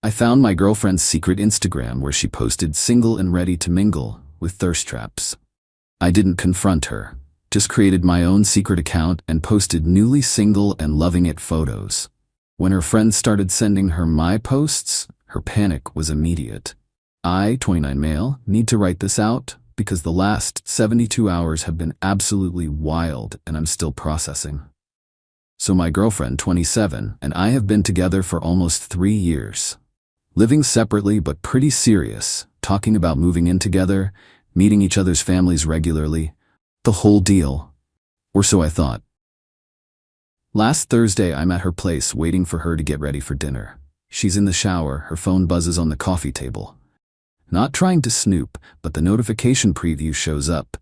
I found my girlfriend's secret Instagram where she posted single and ready to mingle with thirst traps. I didn't confront her, just created my own secret account and posted newly single and loving it photos. When her friends started sending her my posts, her panic was immediate. I, 29 male, need to write this out because the last 72 hours have been absolutely wild and I'm still processing. So my girlfriend, 27, and I have been together for almost 3 years. Living separately but pretty serious, talking about moving in together, meeting each other's families regularly, the whole deal. Or so I thought. Last Thursday I'm at her place waiting for her to get ready for dinner. She's in the shower, her phone buzzes on the coffee table. Not trying to snoop, but the notification preview shows up.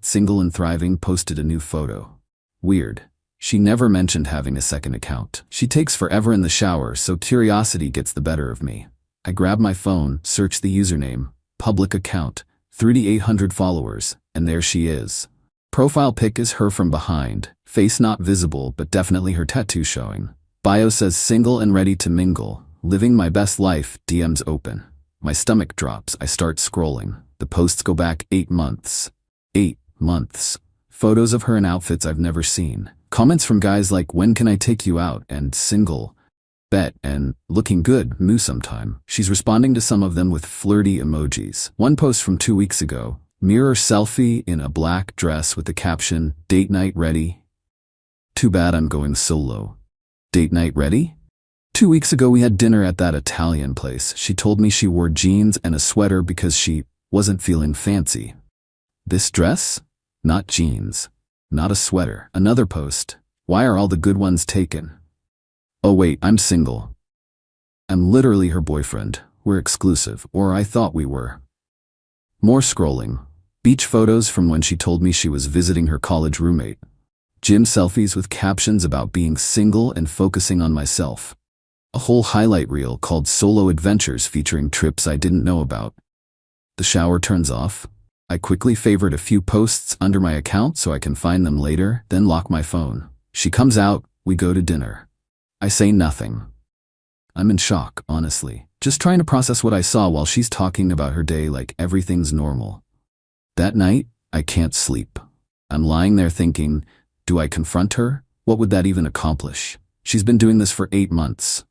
@Single and Thriving posted a new photo. Weird. She never mentioned having a second account. She takes forever in the shower, so curiosity gets the better of me. I grab my phone, search the username, public account, 3,800 followers, and there she is. Profile pic is her from behind, face not visible but definitely her tattoo showing. Bio says single and ready to mingle, living my best life, DMs open. My stomach drops, I start scrolling. The posts go back 8 months. 8 months. Photos of her in outfits I've never seen. Comments from guys like, when can I take you out, and single, bet, and looking good, moo sometime. She's responding to some of them with flirty emojis. One post from 2 weeks ago, mirror selfie in a black dress with the caption, date night ready. Too bad I'm going solo. Date night ready? 2 weeks ago we had dinner at that Italian place. She told me she wore jeans and a sweater because she wasn't feeling fancy. This dress? Not jeans. Not a sweater. Another post. Why are all the good ones taken? Oh wait, I'm single. I'm literally her boyfriend. We're exclusive, or I thought we were. More scrolling. Beach photos from when she told me she was visiting her college roommate. Gym selfies with captions about being single and focusing on myself. A whole highlight reel called Solo Adventures featuring trips I didn't know about. The shower turns off. I quickly favorite a few posts under my account so I can find them later, then lock my phone. She comes out, we go to dinner. I say nothing. I'm in shock, honestly. Just trying to process what I saw while she's talking about her day like everything's normal. That night, I can't sleep. I'm lying there thinking, do I confront her? What would that even accomplish? She's been doing this for 8 months.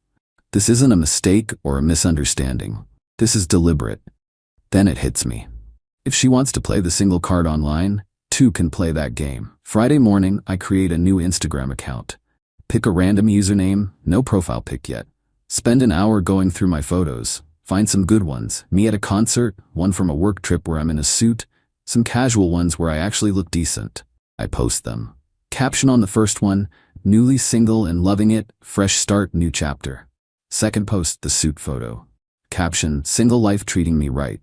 This isn't a mistake or a misunderstanding. This is deliberate. Then it hits me. If she wants to play the single card online, 2 can play that game. Friday morning, I create a new Instagram account. Pick a random username, no profile pic yet. Spend an hour going through my photos. Find some good ones. Me at a concert, one from a work trip where I'm in a suit, some casual ones where I actually look decent. I post them. Caption on the first one, newly single and loving it, fresh start, new chapter. Second post, the suit photo. Caption, single life treating me right.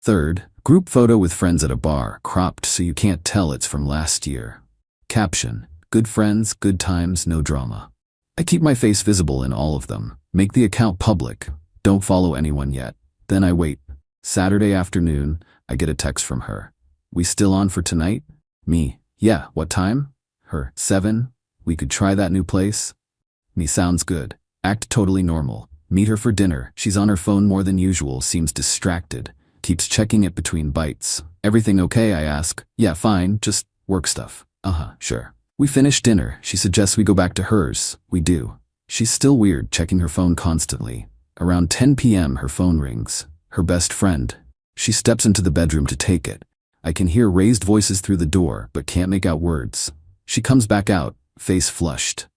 Third, group photo with friends at a bar, cropped so you can't tell it's from last year. Caption, good friends, good times, no drama. I keep my face visible in all of them. Make the account public. Don't follow anyone yet. Then I wait. Saturday afternoon, I get a text from her. We still on for tonight? Me, yeah, what time? Her, 7. We could try that new place? Me, sounds good. Act totally normal. Meet her for dinner. She's on her phone more than usual, seems distracted. Keeps checking it between bites. Everything okay, I ask. Yeah, fine, just work stuff. Sure. We finish dinner. She suggests we go back to hers. We do. She's still weird, checking her phone constantly. Around 10 p.m. her phone rings. Her best friend. She steps into the bedroom to take it. I can hear raised voices through the door, but can't make out words. She comes back out, face flushed.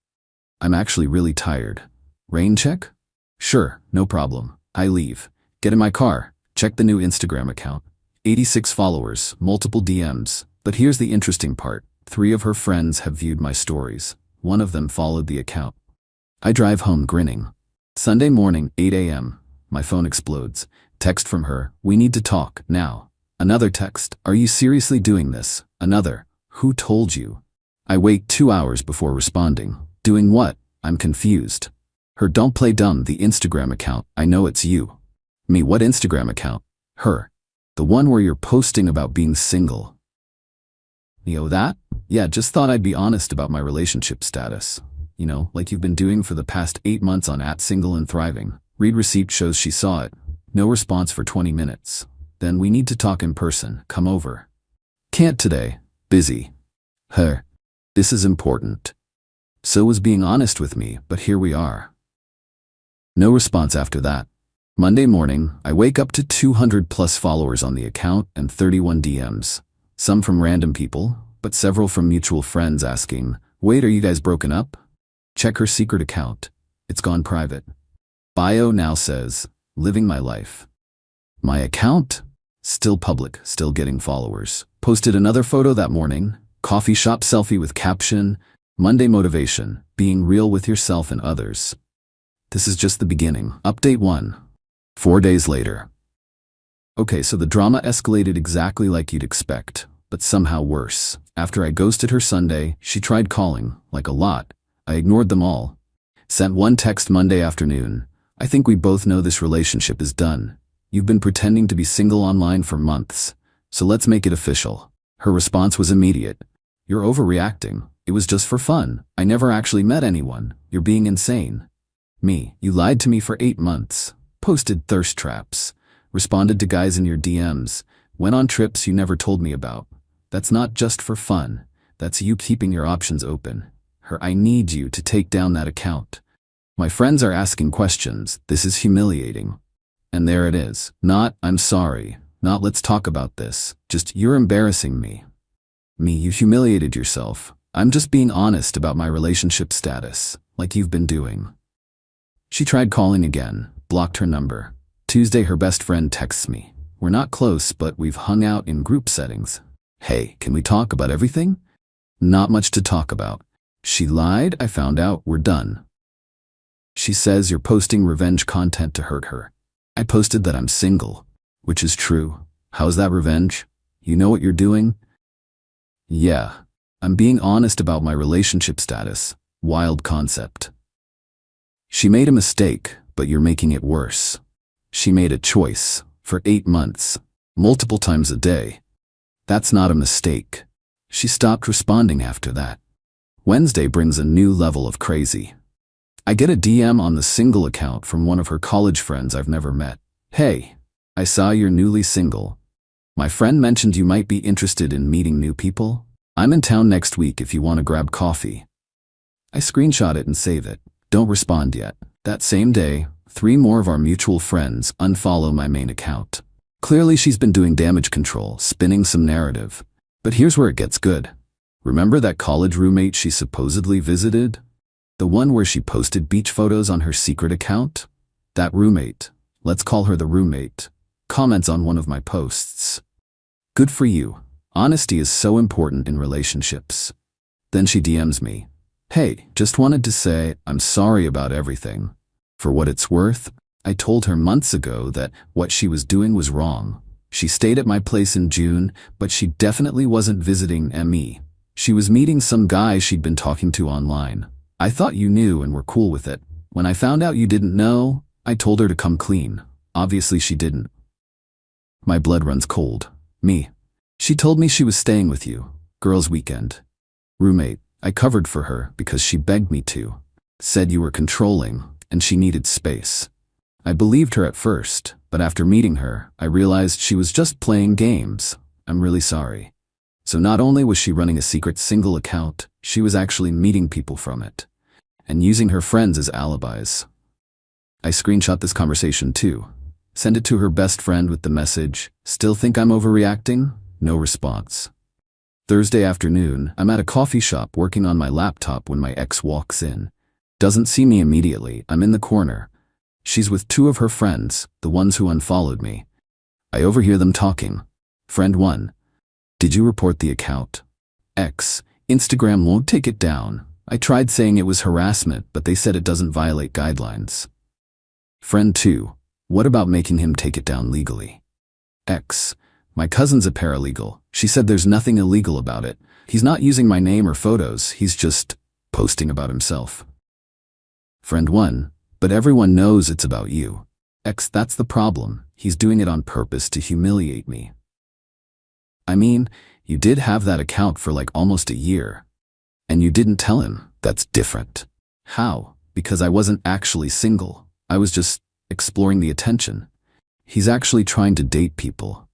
I'm actually really tired. Rain check? Sure, no problem. I leave. Get in my car. Check the new Instagram account. 86 followers, multiple DMs. But here's the interesting part. 3 of her friends have viewed my stories. 1 of them followed the account. I drive home grinning. Sunday morning, 8 a.m. My phone explodes. Text from her, we need to talk, now. Another text, are you seriously doing this? Another, who told you? I wait 2 hours before responding. Doing what? I'm confused. Her, don't play dumb, the Instagram account, I know it's you. Me, what Instagram account? Her, the one where you're posting about being single. That? Yeah, just thought I'd be honest about my relationship status. Like you've been doing for the past 8 months on @Single and Thriving. Read receipt shows she saw it. No response for 20 minutes. Then we need to talk in person. Come over. Can't today. Busy. Her. This is important. So was being honest with me, but here we are. No response after that. Monday morning, I wake up to 200 plus followers on the account and 31 DMs. Some from random people, but several from mutual friends asking, "Wait, are you guys broken up?" Check her secret account. It's gone private. Bio now says, "Living my life." My account? Still public, still getting followers. Posted another photo that morning, coffee shop selfie with caption, "Monday motivation, being real with yourself and others." This is just the beginning. Update 1. 4 days later. Okay, so the drama escalated exactly like you'd expect, but somehow worse. After I ghosted her Sunday, she tried calling, like a lot. I ignored them all. Sent one text Monday afternoon. "I think we both know this relationship is done. You've been pretending to be single online for months, so let's make it official." Her response was immediate. "You're overreacting. It was just for fun. I never actually met anyone. You're being insane." Me, "You lied to me for 8 months. Posted thirst traps. Responded to guys in your DMs. Went on trips you never told me about. That's not just for fun. That's you keeping your options open." Her, "I need you to take down that account. My friends are asking questions. This is humiliating." And there it is. Not, "I'm sorry." Not, "Let's talk about this." Just, "You're embarrassing me." Me, "You humiliated yourself. I'm just being honest about my relationship status, like you've been doing." She tried calling again, blocked her number. Tuesday, her best friend texts me. "We're not close, but we've hung out in group settings. Hey, can we talk about everything?" Not much to talk about. She lied, I found out, we're done. She says you're posting revenge content to hurt her. I posted that I'm single, which is true. How's that revenge? You know what you're doing? Yeah, I'm being honest about my relationship status. Wild concept. She made a mistake, but you're making it worse. She made a choice, for 8 months, multiple times a day. That's not a mistake. She stopped responding after that. Wednesday brings a new level of crazy. I get a DM on the single account from one of her college friends I've never met. "Hey, I saw you're newly single. My friend mentioned you might be interested in meeting new people. I'm in town next week if you want to grab coffee." I screenshot it and save it. Don't respond yet. That same day, 3 more of our mutual friends unfollow my main account. Clearly she's been doing damage control, spinning some narrative. But here's where it gets good. Remember that college roommate she supposedly visited? The one where she posted beach photos on her secret account? That roommate, let's call her the roommate, comments on one of my posts. "Good for you. Honesty is so important in relationships." Then she DMs me. "Hey, just wanted to say I'm sorry about everything. For what it's worth, I told her months ago that what she was doing was wrong. She stayed at my place in June, but she definitely wasn't visiting me. She was meeting some guy she'd been talking to online. I thought you knew and were cool with it. When I found out you didn't know, I told her to come clean. Obviously she didn't." My blood runs cold. Me, "She told me she was staying with you. Girls' weekend." Roommate, "I covered for her because she begged me to. Said you were controlling and she needed space. I believed her at first, but after meeting her, I realized she was just playing games. I'm really sorry." So not only was she running a secret single account, she was actually meeting people from it and using her friends as alibis. I screenshot this conversation too. Send it to her best friend with the message, "Still think I'm overreacting?" No response. Thursday afternoon, I'm at a coffee shop working on my laptop when my ex walks in. Doesn't see me immediately. I'm in the corner. She's with 2 of her friends, the ones who unfollowed me. I overhear them talking. Friend 1. "Did you report the account?" X. "Instagram won't take it down. I tried saying it was harassment, but they said it doesn't violate guidelines." Friend 2. "What about making him take it down legally?" X. "My cousin's a paralegal. She said there's nothing illegal about it. He's not using my name or photos. He's just posting about himself." Friend 1. "But everyone knows it's about you." X. "That's the problem. He's doing it on purpose to humiliate me." I mean, you did have that account for like almost a year. And you didn't tell him. That's different. How? Because I wasn't actually single. I was just exploring the attention. He's actually trying to date people.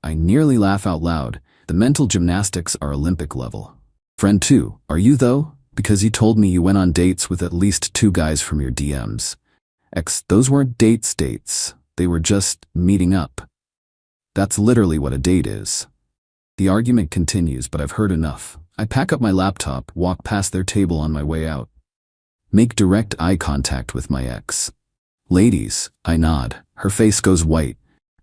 I nearly laugh out loud. The mental gymnastics are Olympic level. Friend 2, are you though? Because you told me you went on dates with at least 2 guys from your DMs. X, those weren't dates. They were just meeting up. That's literally what a date is. The argument continues, but I've heard enough. I pack up my laptop, walk past their table on my way out. Make direct eye contact with my ex. Ladies, I nod. Her face goes white.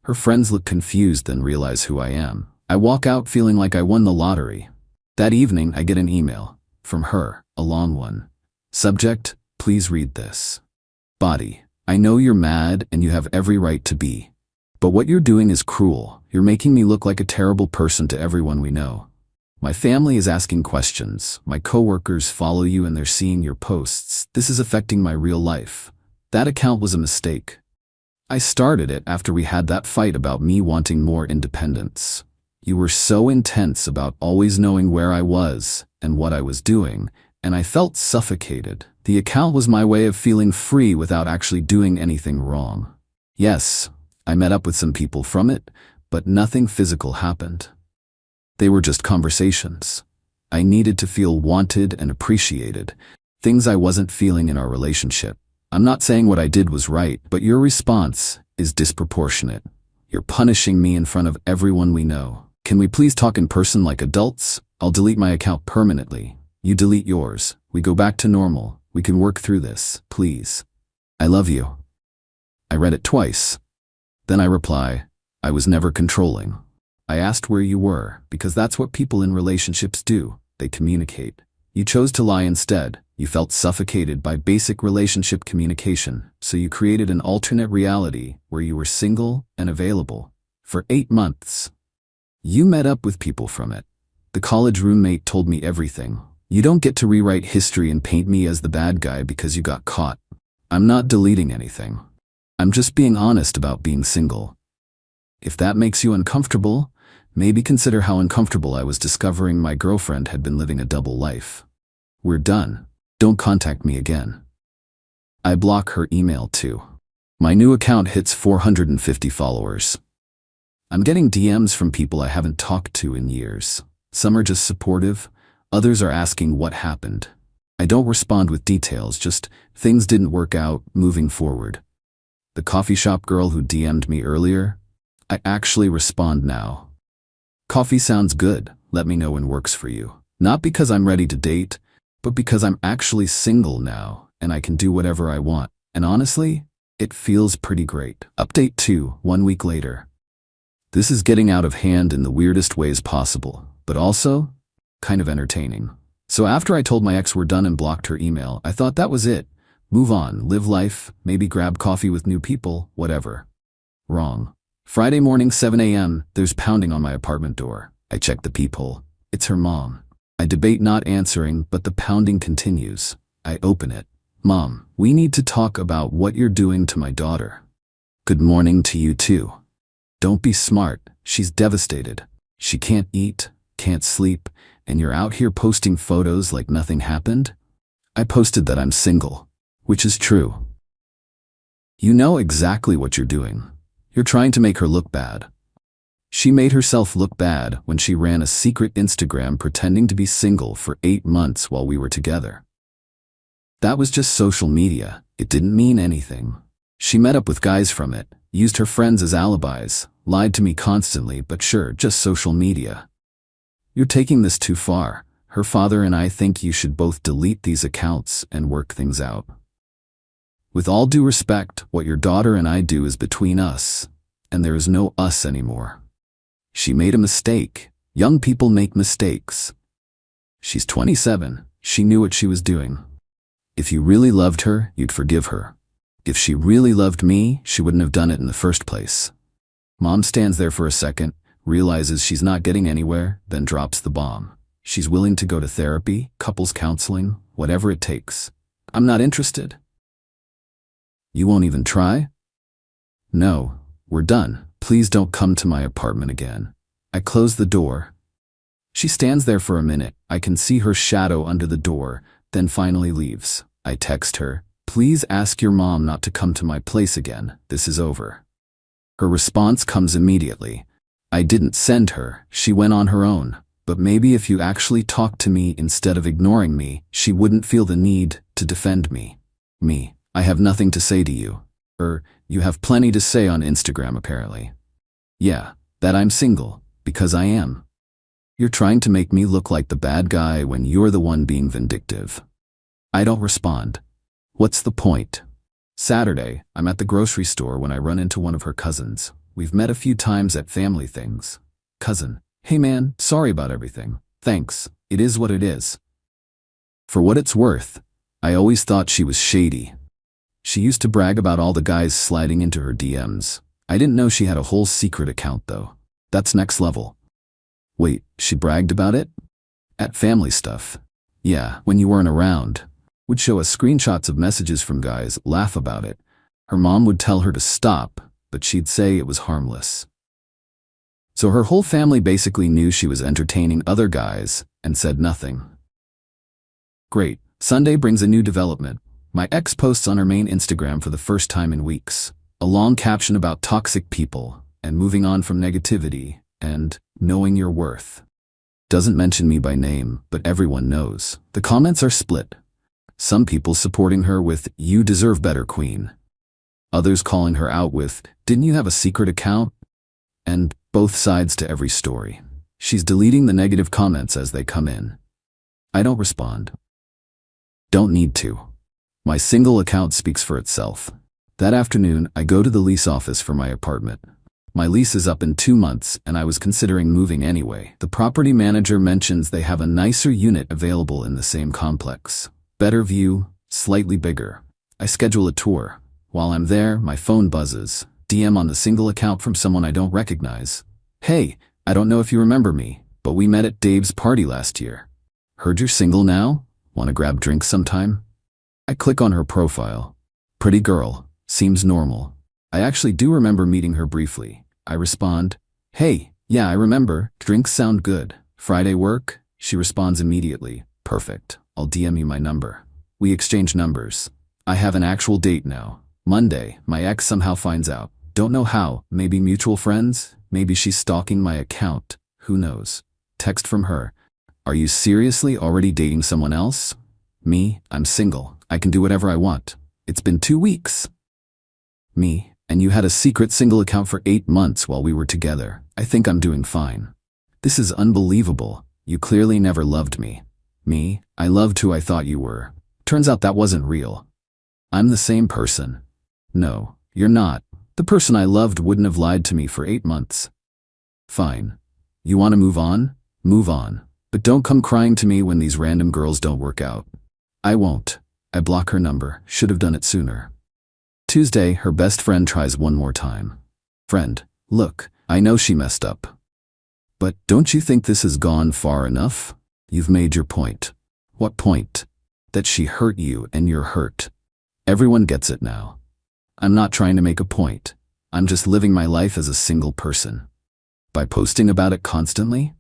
Her friends look confused, then realize who I am. I walk out feeling like I won the lottery. That evening, I get an email. From her, a long one. Subject, please read this. Body, I know you're mad and you have every right to be. But what you're doing is cruel. You're making me look like a terrible person to everyone we know. My family is asking questions. My coworkers follow you and they're seeing your posts. This is affecting my real life. That account was a mistake. I started it after we had that fight about me wanting more independence. You were so intense about always knowing where I was and what I was doing, and I felt suffocated. The account was my way of feeling free without actually doing anything wrong. Yes, I met up with some people from it, but nothing physical happened. They were just conversations. I needed to feel wanted and appreciated, things I wasn't feeling in our relationship. I'm not saying what I did was right, but your response is disproportionate. You're punishing me in front of everyone we know. Can we please talk in person like adults? I'll delete my account permanently. You delete yours. We go back to normal. We can work through this, please. I love you. I read it twice. Then I reply, I was never controlling. I asked where you were, because that's what people in relationships do. They communicate. You chose to lie instead. You felt suffocated by basic relationship communication, so you created an alternate reality where you were single and available. For 8 months. You met up with people from it. The college roommate told me everything. You don't get to rewrite history and paint me as the bad guy because you got caught. I'm not deleting anything. I'm just being honest about being single. If that makes you uncomfortable, maybe consider how uncomfortable I was discovering my girlfriend had been living a double life. We're done. Don't contact me again. I block her email too. My new account hits 450 followers. I'm getting DMs from people I haven't talked to in years. Some are just supportive, others are asking what happened. I don't respond with details, just things didn't work out, moving forward. The coffee shop girl who DM'd me earlier, I actually respond now. Coffee sounds good, let me know when works for you. Not because I'm ready to date, but because I'm actually single now and I can do whatever I want. And honestly, it feels pretty great. Update 2, 1 week later. This is getting out of hand in the weirdest ways possible, but also kind of entertaining. So after I told my ex we're done and blocked her email, I thought that was it. Move on, live life, maybe grab coffee with new people, whatever. Wrong. Friday morning, 7 a.m., there's pounding on my apartment door. I check the peephole. It's her mom. I debate not answering, but the pounding continues. I open it. Mom, we need to talk about what you're doing to my daughter. Good morning to you too. Don't be smart. She's devastated. She can't eat, can't sleep, and you're out here posting photos like nothing happened? I posted that I'm single, which is true. You know exactly what you're doing. You're trying to make her look bad. She made herself look bad when she ran a secret Instagram pretending to be single for 8 months while we were together. That was just social media. It didn't mean anything. She met up with guys from it, used her friends as alibis, lied to me constantly, but sure, just social media. You're taking this too far. Her father and I think you should both delete these accounts and work things out. With all due respect, what your daughter and I do is between us, and there is no us anymore. She made a mistake. Young people make mistakes. She's 27. She knew what she was doing. If you really loved her, you'd forgive her. If she really loved me, she wouldn't have done it in the first place. Mom stands there for a second, realizes she's not getting anywhere, then drops the bomb. She's willing to go to therapy, couples counseling, whatever it takes. I'm not interested. You won't even try? No, we're done. Please don't come to my apartment again. I close the door. She stands there for a minute. I can see her shadow under the door, then finally leaves. I text her, Please ask your mom not to come to my place again. This is over. Her response comes immediately. I didn't send her. She went on her own. But maybe if you actually talked to me instead of ignoring me, she wouldn't feel the need to defend me. Me, I have nothing to say to you. You have plenty to say on Instagram apparently. Yeah, that I'm single, because I am. You're trying to make me look like the bad guy when you're the one being vindictive. I don't respond. What's the point? Saturday, I'm at the grocery store when I run into one of her cousins. We've met a few times at family things. Cousin, hey man, sorry about everything. Thanks, it is what it is. For what it's worth, I always thought she was shady. She used to brag about all the guys sliding into her DMs. I didn't know she had a whole secret account though. That's next level. Wait, she bragged about it? At family stuff. Yeah, when you weren't around. Would show us screenshots of messages from guys, laugh about it. Her mom would tell her to stop, but she'd say it was harmless. So her whole family basically knew she was entertaining other guys and said nothing. Great. Sunday brings a new development. My ex posts on her main Instagram for the first time in weeks. A long caption about toxic people and moving on from negativity and knowing your worth. Doesn't mention me by name, but everyone knows. The comments are split. Some people supporting her with, "You deserve better, queen." Others calling her out with, "Didn't you have a secret account?" And both sides to every story. She's deleting the negative comments as they come in. I don't respond. Don't need to. My single account speaks for itself. That afternoon, I go to the lease office for my apartment. My lease is up in 2 months, and I was considering moving anyway. The property manager mentions they have a nicer unit available in the same complex. Better view, slightly bigger. I schedule a tour. While I'm there, my phone buzzes. DM on the single account from someone I don't recognize. Hey, I don't know if you remember me, but we met at Dave's party last year. Heard you're single now? Want to grab drinks sometime? I click on her profile. Pretty girl. Seems normal. I actually do remember meeting her briefly. I respond, "Hey, yeah, I remember. Drinks sound good. Friday work?" She responds immediately. Perfect. I'll DM you my number. We exchange numbers. I have an actual date now. Monday, my ex somehow finds out. Don't know how. Maybe mutual friends? Maybe she's stalking my account. Who knows? Text from her. Are you seriously already dating someone else? Me, I'm single. I can do whatever I want. It's been 2 weeks. Me, and you had a secret single account for 8 months while we were together. I think I'm doing fine. This is unbelievable. You clearly never loved me. Me, I loved who I thought you were. Turns out that wasn't real. I'm the same person. No, you're not. The person I loved wouldn't have lied to me for 8 months. Fine. You want to move on? Move on. But don't come crying to me when these random girls don't work out. I won't. I block her number. Should have done it sooner. Tuesday, her best friend tries one more time. Friend, look, I know she messed up. But don't you think this has gone far enough? You've made your point. What point? That she hurt you and you're hurt. Everyone gets it now. I'm not trying to make a point. I'm just living my life as a single person. By posting about it constantly?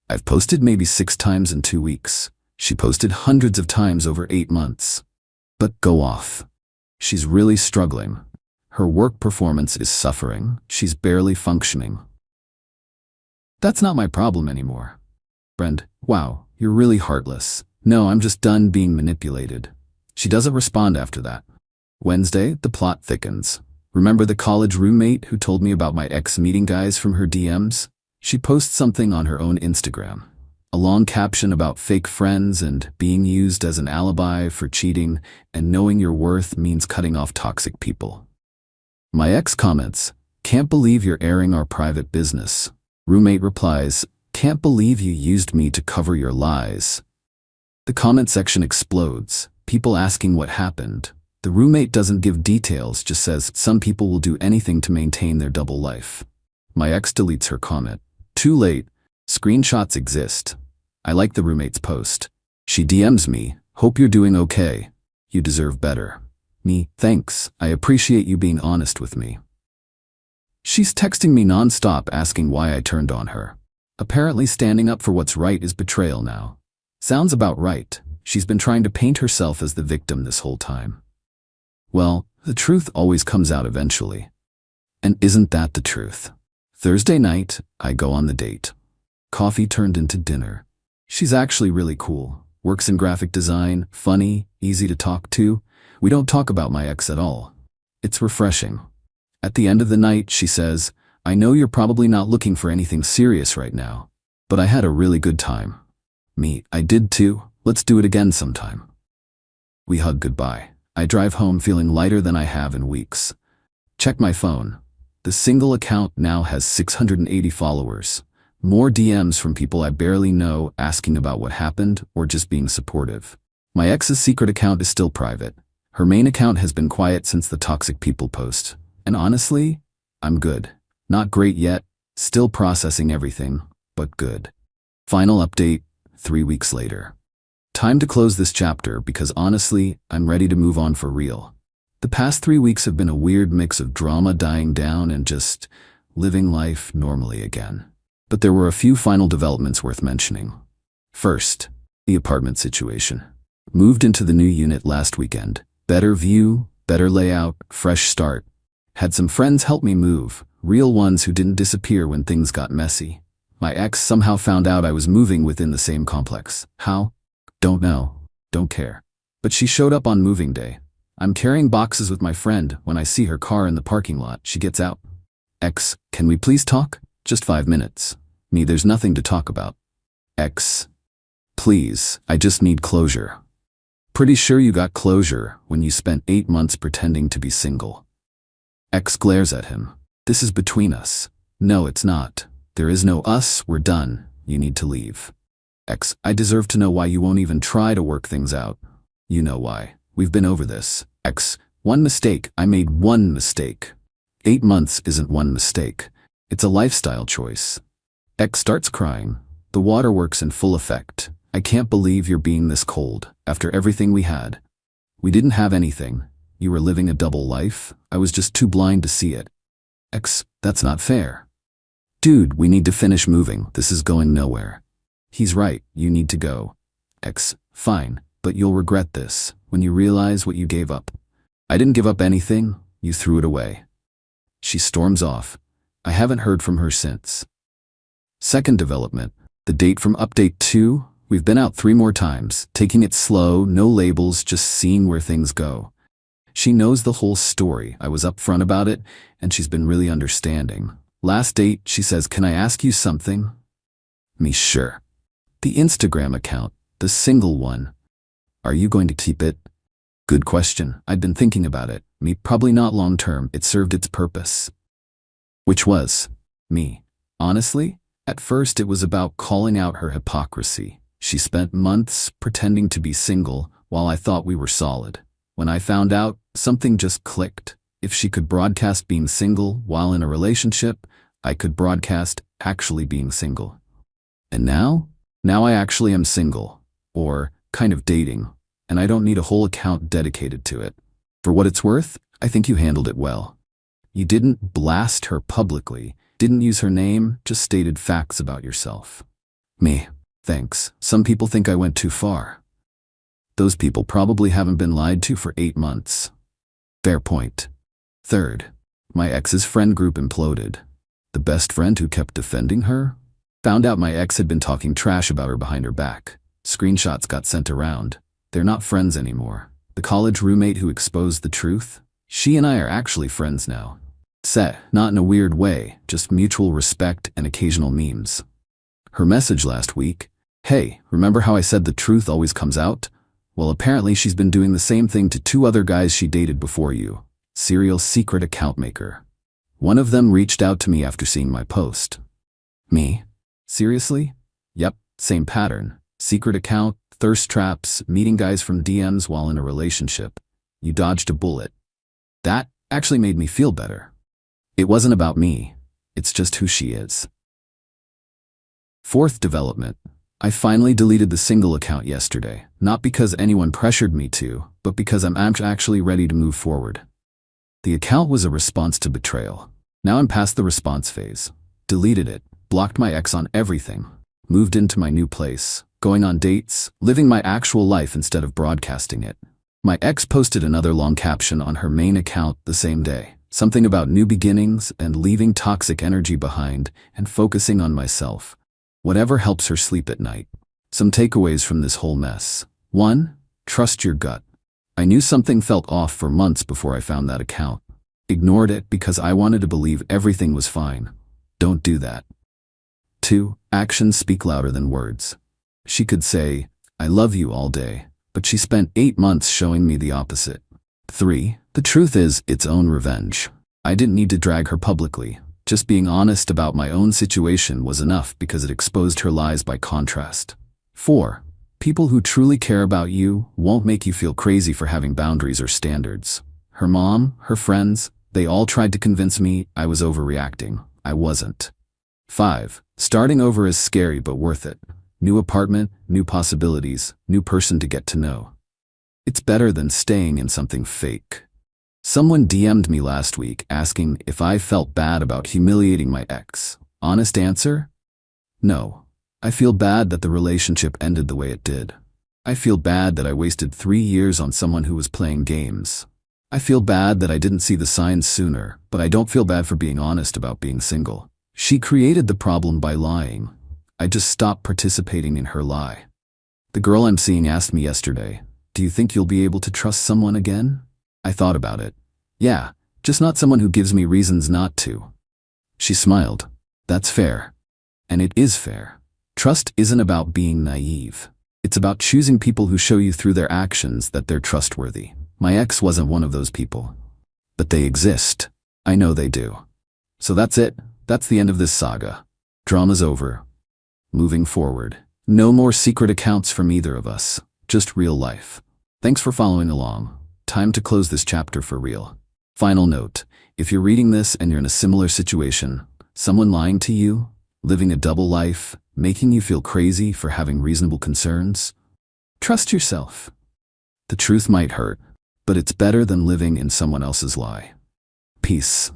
I've posted maybe 6 times in 2 weeks. She posted hundreds of times over 8 months. But go off. She's really struggling. Her work performance is suffering. She's barely functioning. That's not my problem anymore. Friend, wow, you're really heartless. No, I'm just done being manipulated. She doesn't respond after that. Wednesday, the plot thickens. Remember the college roommate who told me about my ex meeting guys from her DMs? She posts something on her own Instagram. A long caption about fake friends and being used as an alibi for cheating, and knowing your worth means cutting off toxic people. My ex comments, "Can't believe you're airing our private business." Roommate replies, "Can't believe you used me to cover your lies." The comment section explodes, people asking what happened. The roommate doesn't give details, just says some people will do anything to maintain their double life. My ex deletes her comment. Too late. Screenshots exist. I like the roommate's post. She DMs me, "Hope you're doing okay. You deserve better." Me, "Thanks, I appreciate you being honest with me." She's texting me nonstop asking why I turned on her. Apparently standing up for what's right is betrayal now. Sounds about right. She's been trying to paint herself as the victim this whole time. Well, the truth always comes out eventually. And isn't that the truth? Thursday night, I go on the date. Coffee turned into dinner. She's actually really cool. Works in graphic design, funny, easy to talk to. We don't talk about my ex at all. It's refreshing. At the end of the night, she says, I know you're probably not looking for anything serious right now, but I had a really good time. Me, I did too. Let's do it again sometime. We hug goodbye. I drive home feeling lighter than I have in weeks. Check my phone. The single account now has 680 followers. More DMs from people I barely know asking about what happened or just being supportive. My ex's secret account is still private. Her main account has been quiet since the toxic people post. And honestly, I'm good. Not great yet, still processing everything, but good. Final update, 3 weeks later. Time to close this chapter because honestly, I'm ready to move on for real. The past 3 weeks have been a weird mix of drama dying down and just living life normally again. But there were a few final developments worth mentioning. First, the apartment situation. Moved into the new unit last weekend. Better view, better layout, fresh start. Had some friends help me move, real ones who didn't disappear when things got messy. My ex somehow found out I was moving within the same complex. How? Don't know. Don't care. But she showed up on moving day. I'm carrying boxes with my friend. When I see her car in the parking lot, she gets out. Ex, can we please talk? Just 5 minutes. Me, there's nothing to talk about. Ex, please, I just need closure. Pretty sure you got closure when you spent 8 months pretending to be single. Ex glares at him. This is between us. No, it's not. There is no us, we're done. You need to leave. Ex, I deserve to know why you won't even try to work things out. You know why. We've been over this. Ex, one mistake. I made one mistake. 8 months isn't one mistake. It's a lifestyle choice. Ex starts crying. The waterworks in full effect. I can't believe you're being this cold, after everything we had. We didn't have anything. You were living a double life. I was just too blind to see it. Ex, that's not fair. Dude, we need to finish moving. This is going nowhere. He's right, you need to go. Ex, fine, but you'll regret this, when you realize what you gave up. I didn't give up anything, you threw it away. She storms off. I haven't heard from her since. Second development, the date from update 2, we've been out 3 more times, taking it slow, no labels, just seeing where things go. She knows the whole story, I was upfront about it, and she's been really understanding. Last date, she says, can I ask you something? Me, sure. The Instagram account, the single one. Are you going to keep it? Good question. I'd been thinking about it. Me, probably not long term. It served its purpose. Which was? Me. Honestly, at first it was about calling out her hypocrisy. She spent months pretending to be single while I thought we were solid. When I found out, something just clicked. If she could broadcast being single while in a relationship, I could broadcast actually being single. And now? Now I actually am single. Or kind of dating. And I don't need a whole account dedicated to it. For what it's worth, I think you handled it well. You didn't blast her publicly, didn't use her name, just stated facts about yourself. Me, thanks. Some people think I went too far. Those people probably haven't been lied to for 8 months. Fair point. Third, my ex's friend group imploded. The best friend who kept defending her found out my ex had been talking trash about her behind her back. Screenshots got sent around. They're not friends anymore. The college roommate who exposed the truth, she and I are actually friends now. Set, not in a weird way, just mutual respect and occasional memes. Her message last week, hey, remember how I said the truth always comes out? Well, apparently she's been doing the same thing to 2 other guys she dated before you. Serial secret account maker. One of them reached out to me after seeing my post. Me? Seriously? Yep, same pattern. Secret account, thirst traps, meeting guys from DMs while in a relationship. You dodged a bullet. That actually made me feel better. It wasn't about me. It's just who she is. Fourth development. I finally deleted the single account yesterday, not because anyone pressured me to, but because I'm actually ready to move forward. The account was a response to betrayal. Now I'm past the response phase. Deleted it, blocked my ex on everything, moved into my new place, going on dates, living my actual life instead of broadcasting it. My ex posted another long caption on her main account the same day. Something about new beginnings and leaving toxic energy behind and focusing on myself. Whatever helps her sleep at night. Some takeaways from this whole mess. 1. Trust your gut. I knew something felt off for months before I found that account. Ignored it because I wanted to believe everything was fine. Don't do that. 2. Actions speak louder than words. She could say, "I love you" all day, but she spent 8 months showing me the opposite. 3. The truth is its own revenge. I didn't need to drag her publicly. Just being honest about my own situation was enough because it exposed her lies by contrast. 4. People who truly care about you won't make you feel crazy for having boundaries or standards. Her mom, her friends, they all tried to convince me I was overreacting. I wasn't. 5. Starting over is scary but worth it. New apartment, new possibilities, new person to get to know. It's better than staying in something fake. Someone DM'd me last week asking if I felt bad about humiliating my ex. Honest answer? No. I feel bad that the relationship ended the way it did. I feel bad that I wasted 3 years on someone who was playing games. I feel bad that I didn't see the signs sooner, but I don't feel bad for being honest about being single. She created the problem by lying. I just stopped participating in her lie. The girl I'm seeing asked me yesterday, "Do you think you'll be able to trust someone again?" I thought about it. Yeah, just not someone who gives me reasons not to. She smiled. That's fair. And it is fair. Trust isn't about being naive. It's about choosing people who show you through their actions that they're trustworthy. My ex wasn't one of those people. But they exist. I know they do. So that's it. That's the end of this saga. Drama's over. Moving forward. No more secret accounts from either of us. Just real life. Thanks for following along. Time to close this chapter for real. Final note. If you're reading this and you're in a similar situation, someone lying to you, living a double life, making you feel crazy for having reasonable concerns, trust yourself. The truth might hurt, but it's better than living in someone else's lie. Peace.